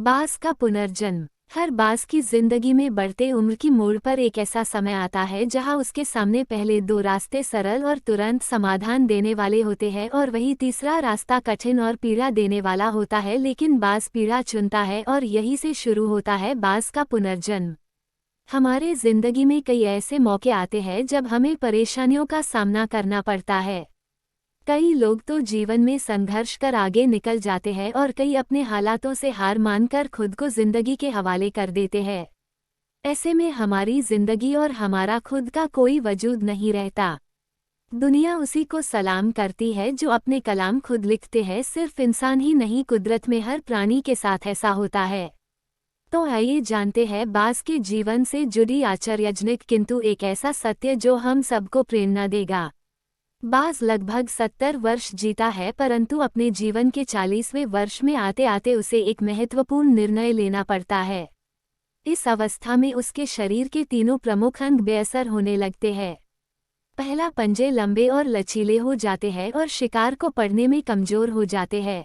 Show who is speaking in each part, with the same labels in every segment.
Speaker 1: बाज का पुनर्जन्म। हर बाज की जिंदगी में बढ़ते उम्र की मोड़ पर एक ऐसा समय आता है जहां उसके सामने पहले दो रास्ते सरल और तुरंत समाधान देने वाले होते हैं और वही तीसरा रास्ता कठिन और पीड़ा देने वाला होता है, लेकिन बाज पीड़ा चुनता है और यही से शुरू होता है बाज का पुनर्जन्म। हमारे जिंदगी में कई ऐसे मौके आते हैं जब हमें परेशानियों का सामना करना पड़ता है। कई लोग तो जीवन में संघर्ष कर आगे निकल जाते हैं और कई अपने हालातों से हार मानकर खुद को जिंदगी के हवाले कर देते हैं। ऐसे में हमारी जिंदगी और हमारा खुद का कोई वजूद नहीं रहता। दुनिया उसी को सलाम करती है जो अपने कलाम खुद लिखते हैं। सिर्फ इंसान ही नहीं, कुदरत में हर प्राणी के साथ ऐसा होता है। तो आइए जानते हैं बाज के जीवन से जुड़ी आश्चर्यजनक किंतु एक ऐसा सत्य जो हम सबको प्रेरणा देगा। बाज लगभग 70 वर्ष जीता है, परंतु अपने जीवन के 40वें वर्ष में आते आते उसे एक महत्वपूर्ण निर्णय लेना पड़ता है। इस अवस्था में उसके शरीर के तीनों प्रमुख अंग बेअसर होने लगते हैं। पहला, पंजे लंबे और लचीले हो जाते हैं और शिकार को पकड़ने में कमजोर हो जाते हैं।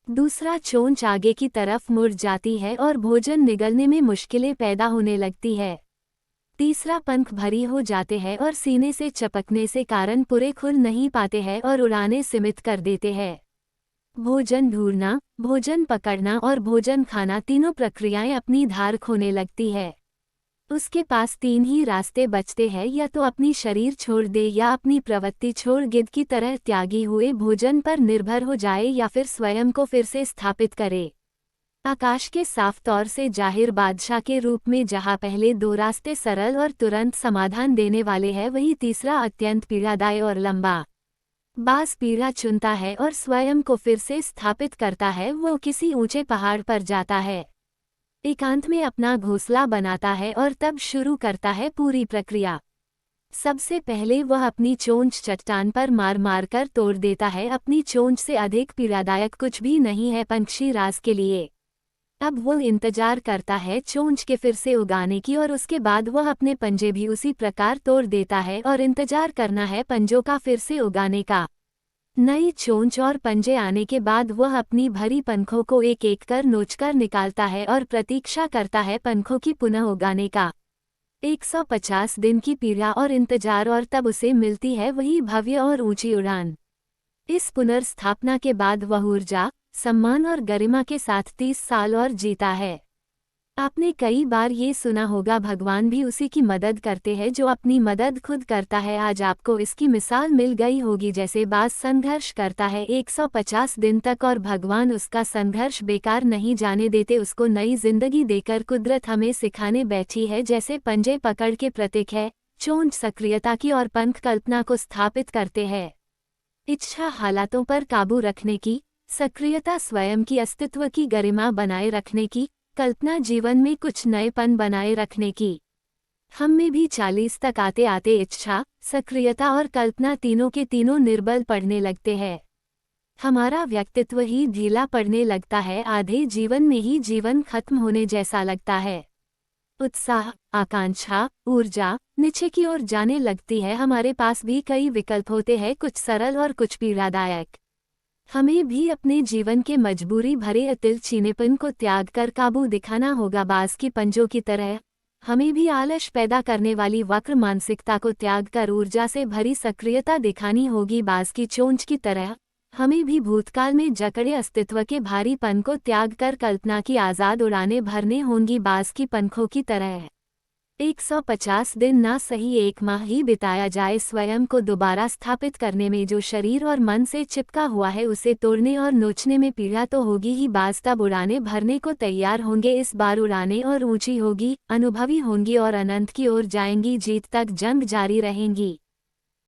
Speaker 1: दूसरा, चोंच आगे की तरफ मुड़ जाती है और भोजन निगलने में मुश्किलें पैदा होने लगती है। तीसरा, पंख भरी हो जाते हैं और सीने से चपकने से कारण पूरे खुल नहीं पाते हैं और उड़ाने सीमित कर देते हैं। भोजन ढूंढना, भोजन पकड़ना और भोजन खाना, तीनों प्रक्रियाएं अपनी धार खोने लगती है। उसके पास तीन ही रास्ते बचते हैं, या तो अपनी शरीर छोड़ दे या अपनी प्रवृत्ति छोड़ गिद्ध की तरह त्यागी हुए भोजन पर निर्भर हो जाए या फिर स्वयं को फिर से स्थापित करे आकाश के साफ तौर से जाहिर बादशाह के रूप में। जहां पहले दो रास्ते सरल और तुरंत समाधान देने वाले हैं, वही तीसरा अत्यंत पीड़ादायक और लंबा। बाज पीड़ा चुनता है और स्वयं को फिर से स्थापित करता है। वो किसी ऊंचे पहाड़ पर जाता है, एकांत में अपना घोंसला बनाता है और तब शुरू करता है पूरी प्रक्रिया। सबसे पहले वह अपनी चोंच चट्टान पर मार मार कर तोड़ देता है। अपनी चोंच से अधिक पीड़ादायक कुछ भी नहीं है पक्षी राज के लिए। अब वो इंतजार करता है चोंच के फिर से उगाने की, और उसके बाद वह अपने पंजे भी उसी प्रकार तोड़ देता है और इंतजार करना है पंजों का फिर से उगाने का। नई चोंच और पंजे आने के बाद वह अपनी भरी पंखों को एक एक कर नोचकर निकालता है और प्रतीक्षा करता है पंखों की पुनः उगाने का। 150 दिन की पीड़ा और इंतजार, और तब उसे मिलती है वही भव्य और ऊंची उड़ान। इस पुनर्स्थापना के बाद वह ऊर्जा, सम्मान और गरिमा के साथ 30 साल और जीता है। आपने कई बार ये सुना होगा, भगवान भी उसी की मदद करते हैं जो अपनी मदद खुद करता है। आज आपको इसकी मिसाल मिल गई होगी। जैसे बाज संघर्ष करता है 150 दिन तक और भगवान उसका संघर्ष बेकार नहीं जाने देते, उसको नई जिंदगी देकर कुदरत हमें सिखाने बैठी है। जैसे पंजे पकड़ के प्रतीक है, चोंच सक्रियता की और पंख कल्पना को स्थापित करते हैं। इच्छा हालातों पर काबू रखने की, सक्रियता स्वयं की अस्तित्व की गरिमा बनाए रखने की, कल्पना जीवन में कुछ नएपन बनाए रखने की। हम में भी 40 तक आते आते इच्छा, सक्रियता और कल्पना तीनों के तीनों निर्बल पड़ने लगते हैं। हमारा व्यक्तित्व ही ढीला पड़ने लगता है। आधे जीवन में ही जीवन खत्म होने जैसा लगता है। उत्साह, आकांक्षा, ऊर्जा नीचे की ओर जाने लगती है। हमारे पास भी कई विकल्प होते हैं, कुछ सरल और कुछ पीड़ादायक। हमें भी अपने जीवन के मजबूरी भरे अतिल चीनेपन को त्याग कर काबू दिखाना होगा। बाज की पंजों की तरह हमें भी आलस पैदा करने वाली वक्र मानसिकता को त्याग कर ऊर्जा से भरी सक्रियता दिखानी होगी। बाज की चोंच की तरह हमें भी भूतकाल में जकड़े अस्तित्व के भारीपन को त्याग कर कल्पना की आज़ाद उड़ानें भरने होंगी। बाज की पंखों की तरह 150 दिन ना सही 1 माह ही बिताया जाए स्वयं को दोबारा स्थापित करने में। जो शरीर और मन से चिपका हुआ है उसे तोड़ने और नोचने में पीड़ा तो होगी ही। बाज तब उड़ाने भरने को तैयार होंगे। इस बार उड़ाने और ऊंची होगी, अनुभवी होंगी और अनंत की ओर जाएंगी। जीत तक जंग जारी रहेंगी।